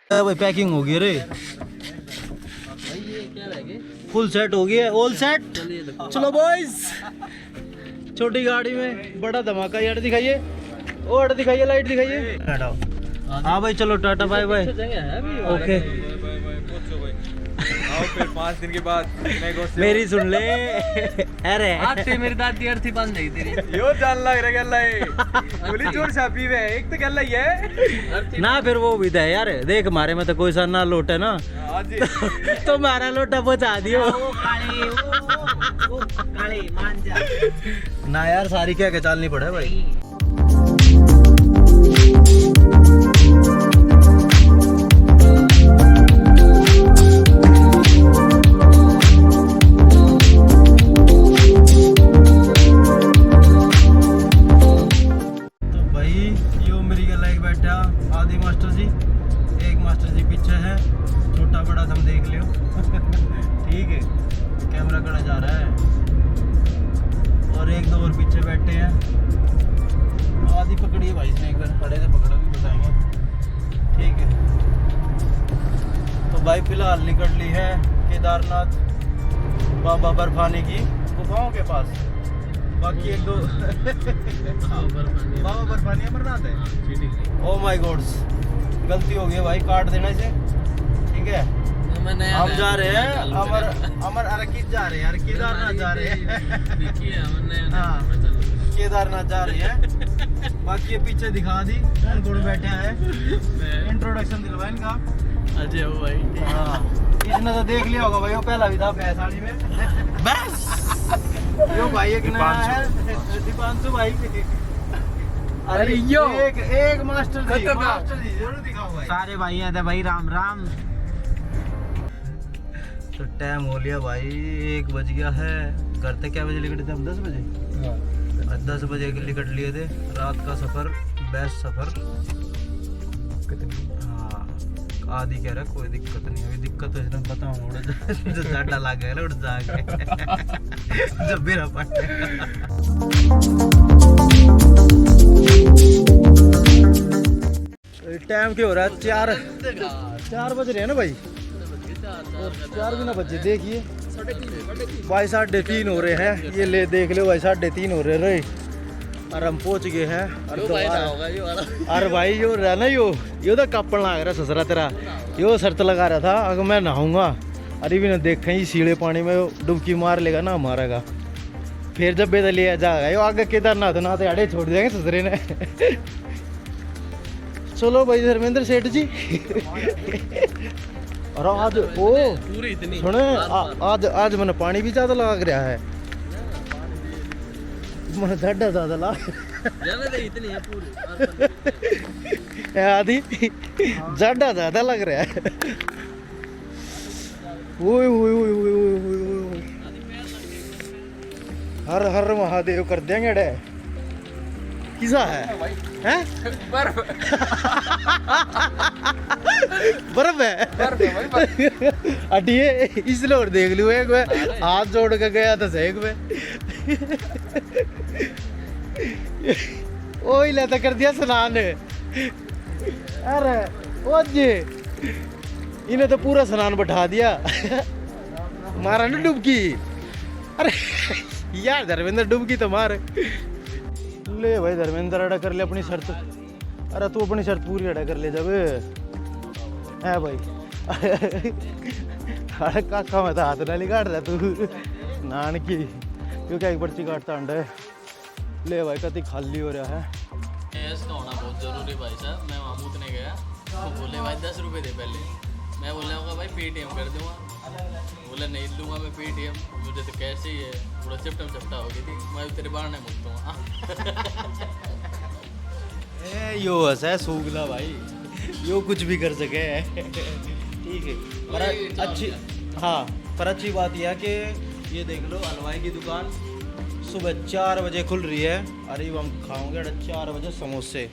भाई पैकिंग हो गई रे, फुल सेट हो गया, ऑल सेट। चलो बॉयज, छोटी गाड़ी में बड़ा धमाका। यार दिखाइए, और दिखाइए, लाइट दिखाइए। हाँ भाई चलो टाटा बाय बाय। ओके आओ फिर 5 दिन के बाद मेरी सुन ले। अरे आज से मेरी दादी अर्थी बंद नहीं तेरी यो जान लग रहा गल्ला है बोली जोर छापी वे एक तो गल्ला ही है ना, फिर वो भी था यार, देख मारे में तो कोई सा ना लोट है ना। हां जी तो मारा लोटा पहुंचा दियो वो काले मान जा ना यार, सारी क्या के चालनी पड़े भाई। आदि मास्टर जी, एक मास्टर जी पीछे है, छोटा बड़ा तुम देख लियो। ठीक है, कैमरा कड़ा जा रहा है और एक दो और पीछे बैठे हैं। आदि पकड़िए भाई, इसने एक बार खड़े से पकड़ा भी बताएंगे। ठीक है, तो भाई फिलहाल निकल ली है केदारनाथ बाबा बर्फानी की गुफाओं के पास। बाकी एक दो बाबा बर्फानी अमरनाथ है। ओ माय गॉड्स, गलती हो गई भाई, काट देना इसे। ठीक है, हम जा रहे हैं अमर अरकीत जा रहे हैं यार, केदारनाथ जा रहे हैं। हाँ, केदारनाथ जा रहे हैं। बाकी ये पीछे दिखा दी कौन कौन बैठा है, इंट्रोडक्शन दिलवा इनका। अजय हो भाई। हाँ, इसने तो देख लिया होगा भाई, वो पहला भी था साड़ी में। बस यो भाई एक नया है, दीपांशु भाई। अरे यो एक मास्टर जी जरूर दिखाओ भाई। सारे भाई हैं भाई, राम राम। तो टाइम हो लिया भाई, 1 बज गया है। घर से क्या बजे निकले थे हम? 10 बजे। 10 बजे निकल लिए थे। रात का सफर बेस्ट सफर। हाँ, आदि कह रहा कोई दिक्कत नहीं, अभी दिक्कत तो इसने बताऊँ जो जाडा लग गया उठ जाके जब मेरा टाइम क्या हो रहा है? 4 बज रहे हैं ना भाई, 4 भी ना बजे। देखिए भाई 3:30 हो रहे हैं, ये ले देख लो भाई 3:30 हो रहे रे, और हम पहुंच गए हैं। अरे भाई यो रहा ना, यो तो कापड़ लग रहा ससरा तेरा, यो शर्त लगा रहा था अगर मैं नहाऊंगा। अरे भी ना देखें ही सीढ़े पानी में डुबकी मार लेगा ना मारेगा, फिर जब बेदा लिया जाएगा यो आगे केदारनाथ ना तो आड़े छोड़ देंगे ससरे ने। चलो भाई धर्मेंद्र सेठ जी। और आज ओ सुने, आज मैंने पानी भी ज्यादा लगा रहा है, मैंने ज्यादा ला इतनी है पूरी आदि ज्यादा लग रहा है। ओए ओए ओए ओए ओए ओए, हर हर महादेव कर देंगे डे। किसा है बर्फ बर्फ है अटिए, इसलिए और देख लियो एक बार, हाथ जोड़ के गया था एक बार। ओही लेता कर दिया स्नान। अरे ओ जी, इन्हें तो पूरा स्नान बैठा दिया। मारा ना डुबकी। अरे यार धर्मेंद्र डुबकी तो मार ले भाई। धर्मेंद्र अड़ा कर ले अपनी शर्त। अरे तू अपनी शर्त पूरी अड़ा कर ले जब है भाई। अरे काका मैं तो हाथ ना काट रहा तू नान की, क्योंकि एक पर्ची काटता अंडे। ले भाई कति खाली हो रहा है। इसका होना बहुत जरूरी भाई साहब। मैं वहाँ मूतने गया तो बोले भाई 10 रुपये दे पहले। मैं बोला होगा भाई पेटीएम कर दूँगा, बोला नहीं लूँगा मैं पेटीएम, मुझे तो कैसे ही है, पूरा चिपटा हो गई थी। मैं तेरे बाहर नहीं मुझता यो है सूगला भाई, यो कुछ भी कर सके। ठीक है, पर अच्छी, हाँ पर अच्छी बात यह है कि ये देख लो हलवाई की दुकान सुबह 4 बजे खुल रही है। अरे हम खाओगे 4 बजे समोसे।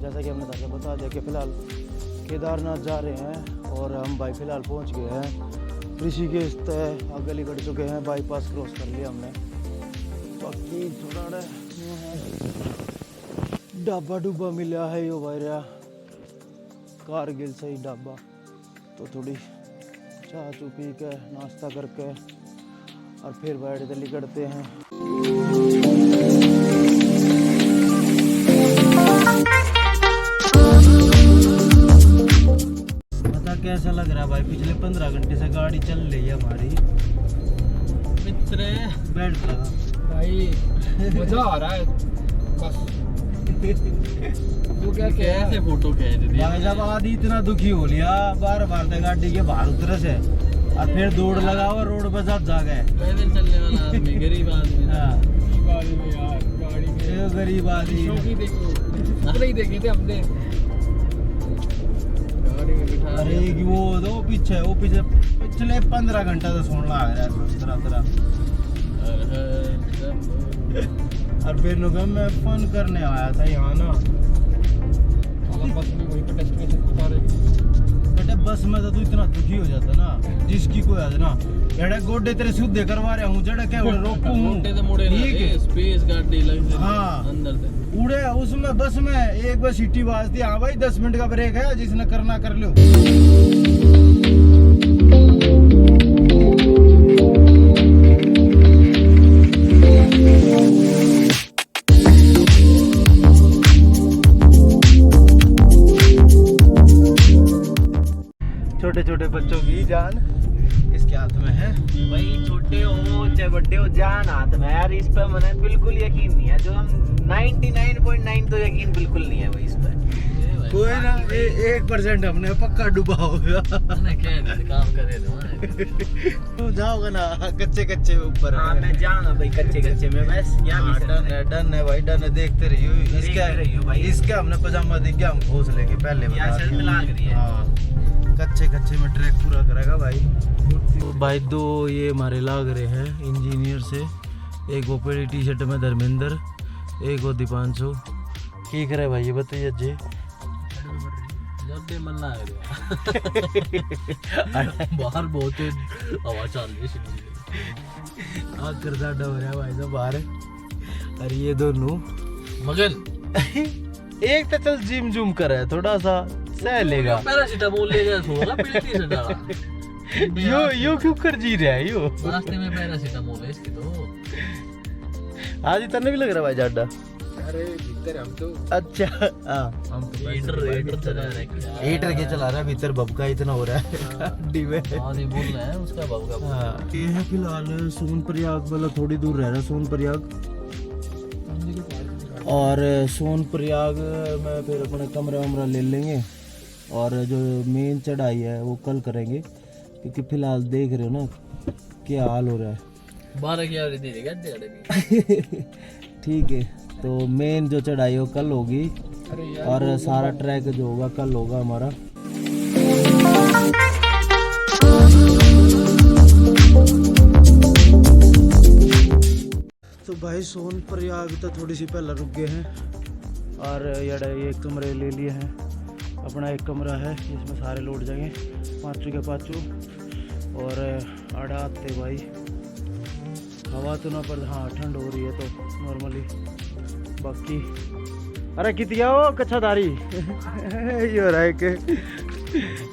जैसा कि हमने बता दिया कि फिलहाल केदारनाथ जा रहे हैं और हम भाई फिलहाल पहुंच गए हैं। ऋषिकेश तय आगे निकल चुके हैं, बाईपास क्रॉस कर लिया हमने। बाकी थोड़ा ढाबा डुबा मिला है यो भाईरा, कारगिल से ही ढाबा। तो थोड़ी चाय चू पी के नाश्ता करके और फिर बैठ के निकलते हैं। पता कैसा लग रहा है भाई, पिछले 15 घंटे से गाड़ी चल रही है हमारी। मित्र बैठ लगा भाई मजा आ रहा है बस। तू क्या कैसे फोटो खींच दी भाई साहब, आदि इतना दुखी हो लिया, बार बार से गाड़ी के बाहर उतरे से और फिर दौड़ लगा और रोड पर सब जा गए। पैदल चलने वाला आदमी, गरीब आदमी। हाँ, गाड़ी में यार, गाड़ी में ये गरीब आदमी। शौकी देखो, इतने ही देखे थे हमने गाड़ी में बिठा अरे कि वो पीछे पिछले 15 घंटा तो सोन लग रहा है तरह और फिर नुकम मैं फोन करने आया था यहाँ ना, बस में वहीं पे डेस्टिनेशन बता रहे। बेटे बस में तो तू इतना दुखी हो जाता ना, जिसकी कोई है ना एड़े गोडे तेरे सीधे करवा रहा हूँ, जड़े क्या रोकू हूँ, मोटे से मुड़े ठीक है। स्पेस गाड़ी लग हाँ। अंदर से उड़े उसमें बस में एक बार सीटी बाजती, हाँ भाई 10 मिनट का ब्रेक है, जिसने करना कर लो। छोटे छोटे बच्चों की जान इसके हाथ में है। भाई छोटे हो चाहे बड़े हो, जान हाथ में यार। इस पर मैंने बिल्कुल यकीन नहीं है, जो हम 99.9 तो यकीन बिल्कुल नहीं है भाई इस पर। कोई ना 1% हमने पक्का डूबा होगा। मैंने क्या है, काम करे तू जाओगा ना कच्चे कच्चे ऊपर। हाँ मैं जाऊंगा भाई कच्चे कच्चे में, बस यहाँ डन है भाई, डन है। देखते रहियो रहियो भाई। इसका हमने पजामा देख के हम घोस लेंगे पहले बता शर्त लाग रही है। हाँ, कच्चे कच्चे में ट्रैक पूरा करेगा भाई। तो भाई दो ये हमारे लाग रहे हैं इंजीनियर से, एक वो पीली टी शर्ट में धर्मेंद्र, एक वो दीपांशु। की करे भाई ये बताइए जी। जब मन ना बाहर बहुत हवा चल रही है, आकर साडा हो रहा है भाई साहब बाहर। अरे ये दोनों मगन एक तो चल जिम जुम कर है, थोड़ा सा सह लेगा। पैरासीटामोल ले जा, सोगा पीली टी-शर्ट डाला। यो क्यों कर जी रहा है यो। रास्ते में पैरासीटामोल है इसकी तो। आज इतना भी लग रहा है भाई जाडा। अरे भीतर हम तो अच्छा हाँ, हम तो हीटर चला रहा है क्या? हीटर के चला रहा है, भीतर बबका इतना हो रहा है हड्डी में। हाँ ये बोल रहा है उसका बबका। हाँ, ये है फिलहाल सोनप्रयाग, मतलब थोड़ी दूर रह रहा है सोनप्रयाग। और सोनप्रयाग में फिर अपने कमरा वमरा ले लेंगे और जो मेन चढ़ाई है वो कल करेंगे, क्योंकि फिलहाल देख रहे हो ना क्या हाल हो रहा है। 12 की आवृत्ति देगा डेढ़। ठीक है, तो मेन जो चढ़ाई वो कल होगी और सारा ट्रैक जो होगा कल होगा हमारा। तो भाई सोनप्रयाग तो थोड़ी सी पहले रुक गए हैं और ये कमरे ले लिए हैं। अपना एक कमरा है जिसमें सारे लोट जाएंगे, पाँचों के पाँचों। और आड़ा आते भाई हवा तो ना, पर हाँ ठंड हो रही है तो नॉर्मली। बाकी अरे कितिया हो कच्छाधारी ये हो रहा है कि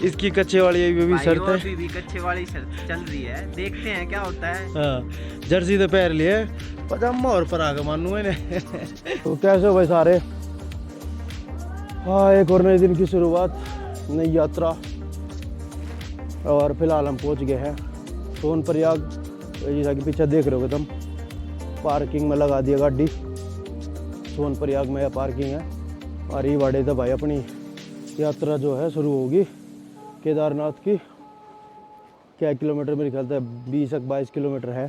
इसकी कच्चे वाली ये भी शर्त है। अभी भी कच्चे वाली शर्त चल रही है, देखते हैं क्या होता है। हाँ, जर्सी तो पैर लिए पजामा और पर आगे मानू है तो कैसे हो भाई सारे। हाँ, एक और नए दिन की शुरुआत, नई यात्रा। और फिलहाल हम पहुंच गए हैं सोनप्रयाग। जैसा कि पीछे देख रहे हो तुम, पार्किंग में लगा दिया गाड़ी। सोनप्रयाग में पार्किंग है और ये वाड़े तो भाई अपनी यात्रा जो है शुरू होगी केदारनाथ की। क्या किलोमीटर मेरे ख्याल से 20-22 किलोमीटर है।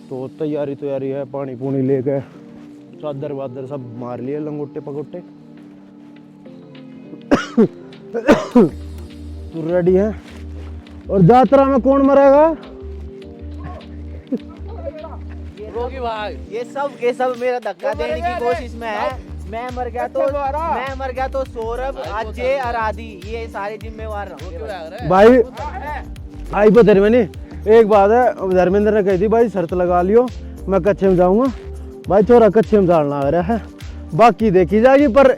तो तैयारी है, पानी पूनी लेके चादर वादर सब मार लिए, लंगोटे पगोटे तो रेडी है। और यात्रा में कौन मरेगा? रोगी भाई ये सब के सब मेरा धक्का देने की कोशिश में है। मैं मर गया तो सौरभ, अजय और आदि, ये सारे जिम्मेवार रहोगे भाई आई पर धर्मेंद्र, एक बात है, धर्मेंद्र ने कही थी भाई शर्त लगा लियो मैं कच्चे में जाऊंगा। भाई छोरा कच्चे में जाना आ रहा है, बाकी देखी जाएगी, पर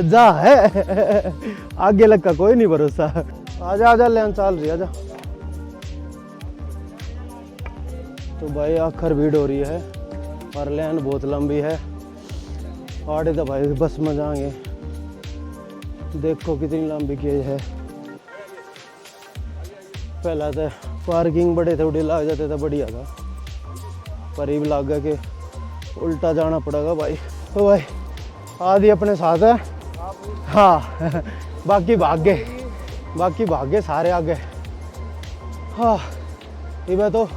जा है आगे लग का कोई नहीं भरोसा। आजा आजा लेन चल रही आजा। तो भाई आखिर भीड़ हो रही है और लाइन बहुत लंबी है। आड़े तो भाई बस में जाएंगे, देखो कितनी लंबी की है। पहला तो पार्किंग बड़े थोड़े लग जाते तो बढ़िया था, पर ये लग गया कि उल्टा जाना पड़ेगा भाई। तो भाई आदि अपने साथ है, हाँ बाकी भाग गए सारे आगे। हाँ ये तो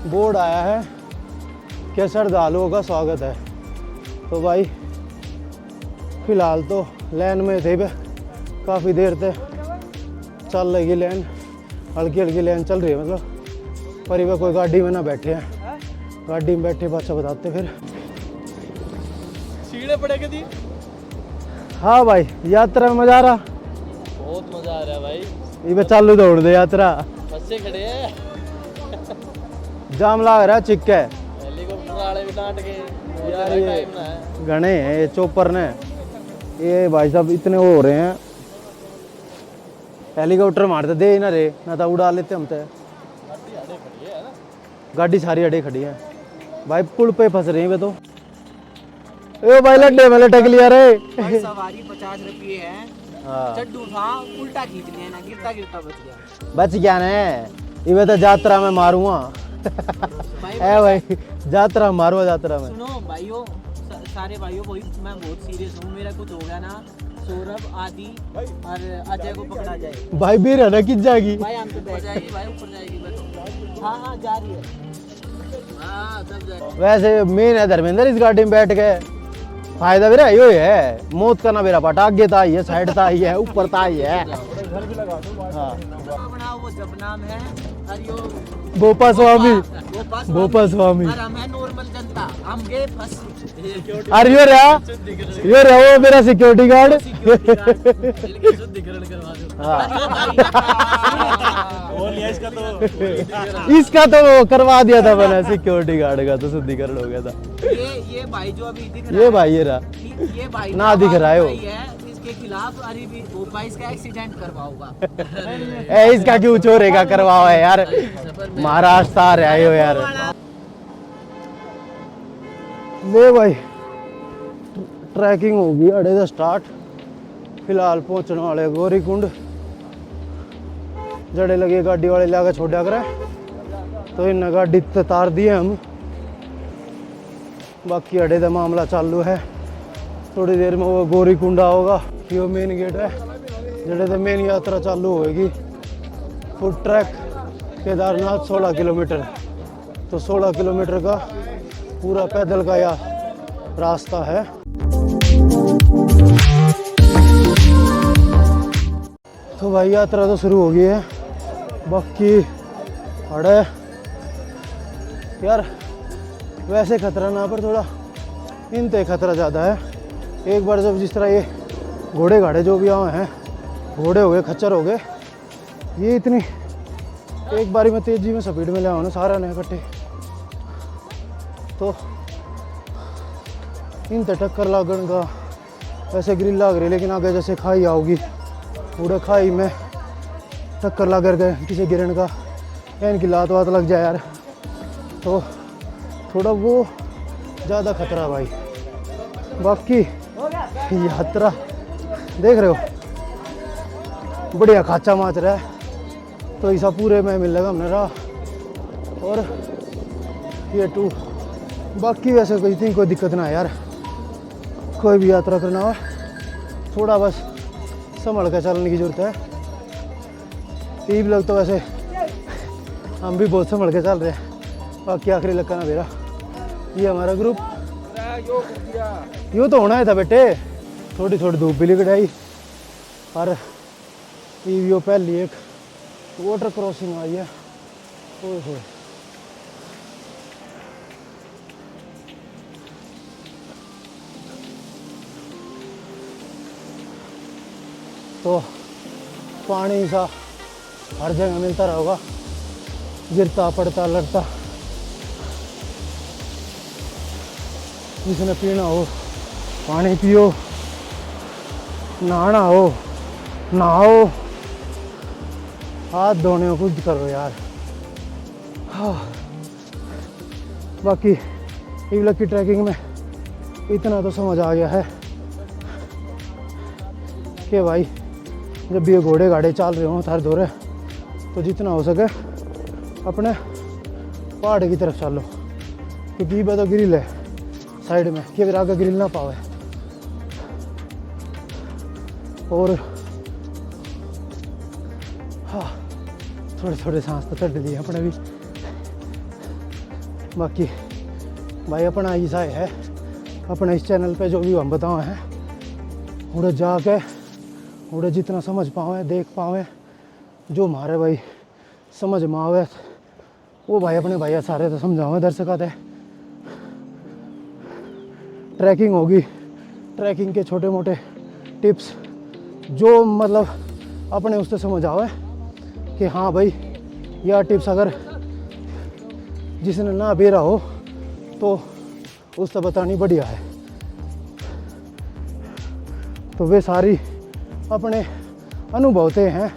बोर्ड आया है कि श्रद्धालुओं का स्वागत है। तो भाई फिलहाल तो लाइन में थे बे, काफ़ी देर से चल रही लाइन, हल्की हल्की लाइन चल रही है मतलब। पर ये कोई गाड़ी में ना बैठे हैं, गाड़ी में बैठे पाछा बताते फिर सीढ़े पड़ेगा दी। हाँ भाई यात्रा में मजा आ रहा, बहुत मजा आ रहा है भाई। ये चालू दौड़ दे यात्रा, बच्चे खड़े हैं, जाम लग रहा है चिक्के हेलीकॉप्टर वाले भी डांट के यार, टाइम ये ना है। घने हैं ये चोपर ने, ये भाई साहब इतने वो हो रहे हैं। हेलीकॉप्टर मारते दे ही ना रे, ना तो उड़ा लेते हम तो। गाड़ी सारी अड़े खड़ी है भाई, पुल पे फंस रही है तो। ए भाई लड्डे में लटक लिया रे। सवारी 50 रुपये है, हाँ चड्डू था उल्टा खींच लिया ना, गिरता गिरता बच गया। बच गया ने, ये तो यात्रा में मारूंगा ए भाई, यात्रा में मारूंगा यात्रा में। सुनो भाइयों, सारे भाइयों, वही मैं बहुत सीरियस हूँ। मेरा कुछ हो गया ना, सौरभ आदि और अजय को पकड़ा जाए भाई बीर है ना किस जाएगी भाई, हम तो बैठ जाएगी भाई, ऊपर जाएगी बस। हाँ हाँ जा रही है। हाँ सब जाएगी। वैसे मेन है धर्मेंद्र, इस गाड़ी में बैठ गए फायदा मेरा यो है, मौत का ना मेरा पटा, आगे ता ही है, साइड ता ही है, ऊपर ता ही है। हाँ बनाओ वो जब नाम है हरियो भोपा स्वामी, भोपा स्वामी। और हम है नॉर्मल जनता, हम गए फंस। अरे यो रहा वो मेरा सिक्योरिटी गार्ड। शुद्धिकरण करवा दो। इसका तो वो करवा दिया था मैंने, सिक्योरिटी गार्ड का तो शुद्धिकरण हो गया था। ये भाई जो अभी दिख रहा ये भाई ये रहा, ये भाई ना दिख रहा है वो। इसके खिलाफ अरे भी भोपा इसका एक्सीडेंट करवाऊंगा। ए इसका क्यों चोरेगा करवाओ है यार, महाराष्ट्र आ रहे हो यार। ले भाई ट्रैकिंग होगी अड़े दा स्टार्ट। फिलहाल पहुंचने वाले गौरी कुंड, जड़े लगे गाड़ी वाले लाके छोड़ा करे, तो इन गाड़ी तार दिए हम। बाकी अड़े का मामला चालू है, थोड़ी देर में वो गौरी कुंड होगा, ये मेन गेट है जड़े तो मेन यात्रा चालू होगी। फुट ट्रैक केदारनाथ 16 किलोमीटर, तो 16 किलोमीटर का पूरा पैदल का या रास्ता है। तो भाई यात्रा तो शुरू हो गई है। बाकी अड़े यार वैसे खतरा ना, पर थोड़ा इनते खतरा ज़्यादा है। एक बार जब जिस तरह ये घोड़े घाड़े जो भी आए हैं, घोड़े हो गए खच्चर हो गए, ये इतनी एक बारी में तेजी में स्पीड में ले आओ ना सारा नए इकट्ठे, तो इनते टक्कर लागन का ऐसे ग्रिल लाग रही। लेकिन आगे जैसे खाई आओगी, पूरे खाई में टक्कर लग गए किसी गिरन का, या इनकी लात वात लग जाए यार, तो थोड़ा वो ज़्यादा खतरा भाई। बाकी यात्रा देख रहे हो बढ़िया खाचा माच रहा है, तो ऐसा पूरे में मिलेगा हमने रहा। और ये टू बाकी वैसे कोई दिक्कत ना है यार, कोई भी यात्रा करना हो थोड़ा बस संभल कर चलने की जरूरत है। ये भी लोग तो वैसे हम भी बहुत संभल के चल रहे हैं। बाकी आखिरी लक्का ना मेरा, ये हमारा ग्रुप यूँ तो होना ही था बेटे, थोड़ी थोड़ी धूप भी लिकड़ाई। और ये पहली एक वाटर क्रॉसिंग आई है, ओए होए तो पानी सा हर जगह मिलता रहेगा, गिरता पड़ता लड़ता। जिसने पीना हो पानी पियो, नहाना हो नहाओ, हाथ धोने को कुछ करो यार। हाँ, बाकी ईवलक की ट्रैकिंग में इतना तो समझ आ गया है कि भाई जब भी ये घोड़े गाड़े चल रहे हों थर धोरे, तो जितना हो सके अपने पहाड़ की तरफ चलो, क्योंकि ये तो ग्रिल है साइड में कि फिर आगे ग्रिल ना पावे। और हाँ, थोड़े थोड़े सांस तो चढ़ दिए अपने भी। बाकी भाई अपना ऐसा है, अपने इस चैनल पे जो भी हम बताए हैं उड़े जाके उड़े जितना समझ पावे देख पावे, जो हमारे भाई समझ में आवे वो भाई अपने भैया सारे तो समझाओ दर्शक आते। ट्रैकिंग होगी, ट्रैकिंग के छोटे मोटे टिप्स जो मतलब अपने उससे समझ आवे कि हाँ भाई यह टिप्स अगर जिसने ना बेरा हो तो उससे बतानी बढ़िया है। तो वे सारी अपने अनुभवते हैं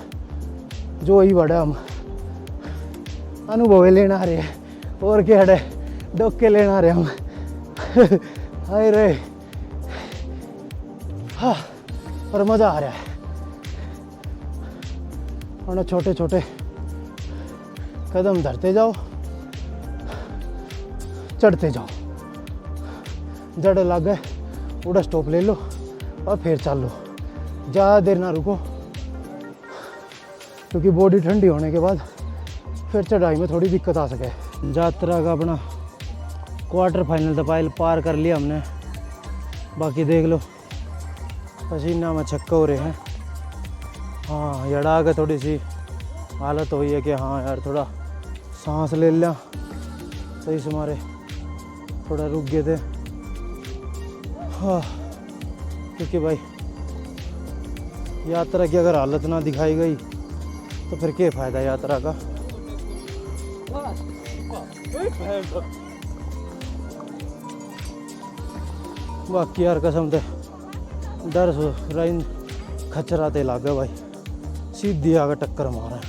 जो ही बड़ा हम अनुभव लेना रहे हैं, और क्या है डोके लेना रहे हम। हाय रे, हाँ, पर मज़ा आ रहा है। और छोटे छोटे कदम धरते जाओ, चढ़ते जाओ, जड़ लग गए उड़ा स्टॉप ले लो और फिर चल लो, ज़्यादा देर ना रुको, क्योंकि बॉडी ठंडी होने के बाद फिर चढ़ाई में थोड़ी दिक्कत आ सके। यात्रा का अपना क्वार्टर फाइनल तो पार कर लिया हमने। बाकी देख लो पसीना में छक्का हो रहे हैं। हाँ, यड़ा के थोड़ी सी हालत हुई है कि हाँ यार थोड़ा सांस ले लिया, सही से मारे थोड़ा रुक गए थे। हाँ, क्योंकि भाई यात्रा की अगर हालत ना दिखाई गई तो फिर क्या फ़ायदा यात्रा का। बाकी यार कसम थे डर सो राइन खचराते लागे भाई, सीधी आगे टक्कर मारा।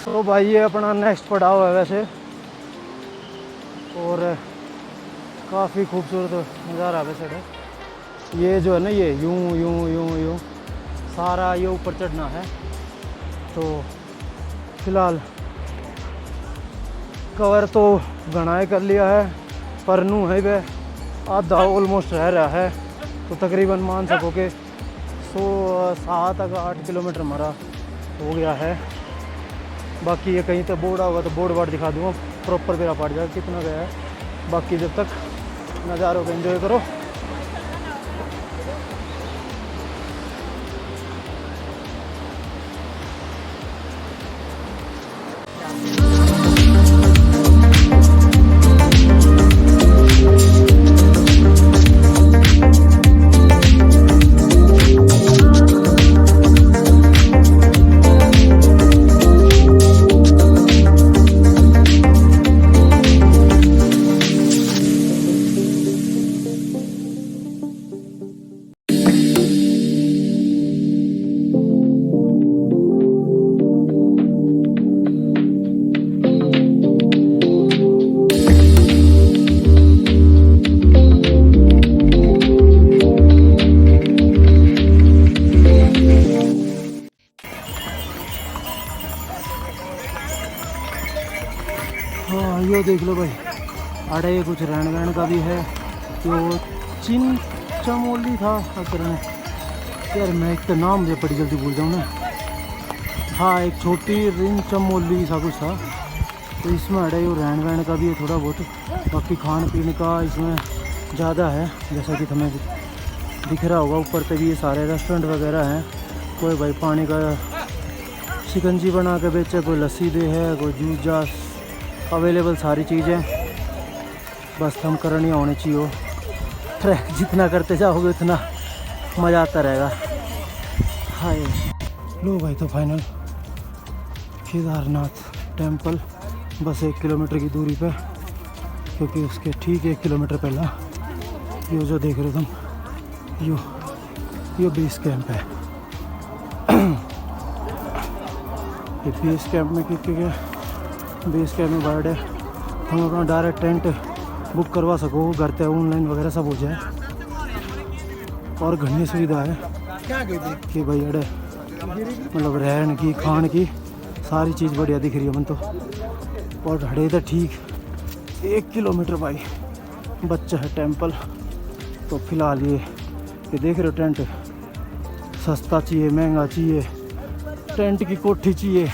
तो भाई ये अपना नेक्स्ट पड़ाव है वैसे, और काफ़ी खूबसूरत नज़ारा वैसे है। ये जो है ना ये यूं यूं यूं यूं सारा ये ऊपर चढ़ना है। तो फिलहाल कवर तो घनाए कर लिया है, पर नू है वह आधा ऑलमोस्ट रह रहा है। तो तकरीबन मान सको कि 7-8 किलोमीटर हमारा हो गया है। बाकी ये कहीं तो बोर्ड होगा तो बोर्ड दिखा दूँगा, प्रॉपर मेरा पड़ जाएगा कितना गया है। बाकी जब तक नज़ारों को एंजॉय करो। हाँ, यो देख लो भाई, आड़े कुछ रहन वहन का भी है। जो चिन चमोली था असल में, यार मैं एक तो नाम मुझे बड़ी जल्दी भूल जाऊँ ना। हाँ, एक छोटी रिंग चमोली सा कुछ था। तो इसमें अड़े वो रहन वहन का भी है थोड़ा बहुत। बाकी खान पीने का इसमें ज़्यादा है, जैसा कि तुम्हें दिख रहा होगा ऊपर पे भी ये सारे रेस्टोरेंट वगैरह हैं। कोई भाई पानी का शिकंजी बना के बेचे, कोई लस्सी दे है, कोई जूस जास अवेलेबल सारी चीज़ें। बस हम करनी होनी चाहिए। ट्रैक जितना करते जाओगे उतना मज़ा आता रहेगा। हाय लो भाई, तो फाइनल केदारनाथ टेम्पल बस 1 किलोमीटर की दूरी पे, क्योंकि उसके ठीक 1 किलोमीटर पहला यो जो देख रहे हो तुम, यो बेस कैंप है। ये बेस कैंप में क्योंकि बेस कैंप में बर्ड है, हम अपना डायरेक्ट टेंट बुक करवा सको घर पे, ऑनलाइन वगैरह सब हो जाए। और घनी सुविधा है कि भाई अड़े मतलब रहने की खान की सारी चीज़ बढ़िया दिख रही है मन तो। और हड़े तो ठीक 1 किलोमीटर भाई बच्चा है टेंपल। तो फिलहाल ये देख रहे हो टेंट सस्ता चाहिए महंगा चाहिए, टेंट की कोठी चाहिए,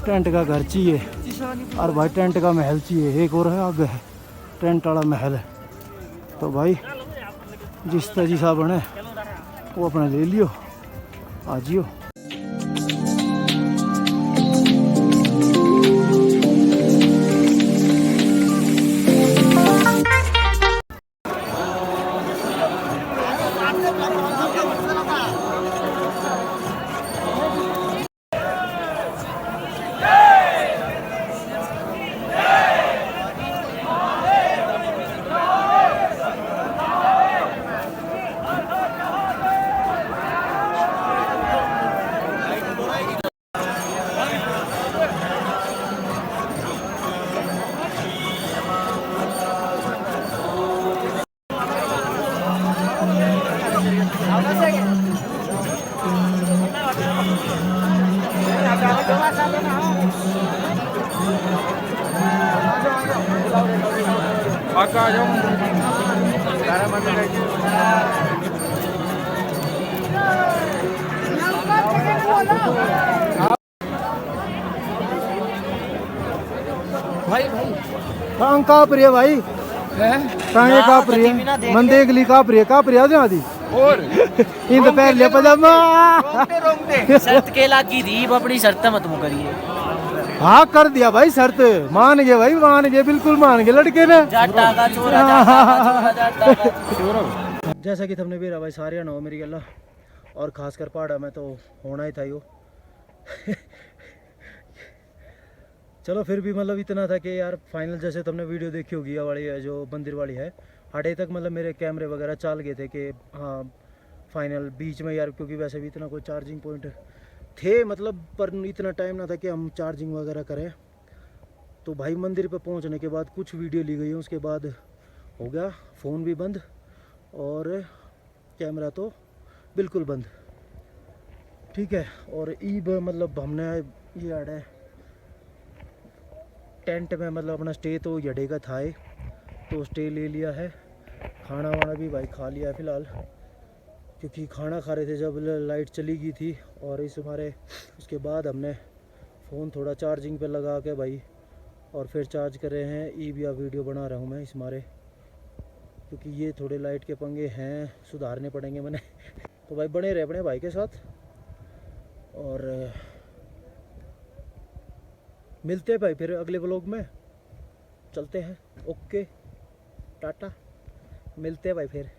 टेंट का घर चाहिए, और भाई टेंट का महल चाहिए। एक और है आगे है टेंट वाला महल है। तो भाई जिस तरह सा बने वो अपना ले लियो, आ जियो। आका आ जाओ। भाई कहाँ प्रिय भाई कहाँ का प्रिय मन देख ली का प्रिय आदि और इन पैर ले पजामा शर्त केला की थी, अपनी शर्त मत मुकरिए। हाँ कर दिया भाई शर्त, मान गए भाई, मान गए, बिल्कुल मान गए लड़के ने। जाटा का चोरा, जाटा का चोरा। जैसा कि तुमने भी रहा भाई सारे ना हो मेरी गल्ला, और खासकर पहाड़ा में तो होना ही था यो। चलो फिर भी मतलब इतना था कि यार फाइनल जैसे तुमने वीडियो देखी होगी ये वाली जो मंदिर वाली है, हटे तक मतलब मेरे कैमरे वगैरह चाल गए थे कि हाँ फाइनल बीच में यार, क्योंकि वैसे भी इतना कोई चार्जिंग पॉइंट थे मतलब, पर इतना टाइम ना था कि हम चार्जिंग वगैरह करें। तो भाई मंदिर पे पहुंचने के बाद कुछ वीडियो ली गई है, उसके बाद हो गया फ़ोन भी बंद और कैमरा तो बिल्कुल बंद। ठीक है, और ईब मतलब हमने ये आड़ा टेंट में मतलब अपना स्टे तो यडे का था, तो स्टे ले लिया है। खाना वाना भी भाई खा लिया है फ़िलहाल, क्योंकि खाना खा रहे थे जब लाइट चली गई थी। और इस हमारे उसके बाद हमने फ़ोन थोड़ा चार्जिंग पे लगा के भाई और फिर चार्ज कर रहे हैं। ई भी वीडियो बना रहा हूँ मैं इस मारे, क्योंकि ये थोड़े लाइट के पंगे हैं, सुधारने पड़ेंगे मैंने। तो भाई बने रहे अपने भाई के साथ, और मिलते हैं भाई फिर अगले व्लॉग में, चलते हैं। ओके टाटा, मिलते हैं भाई फिर।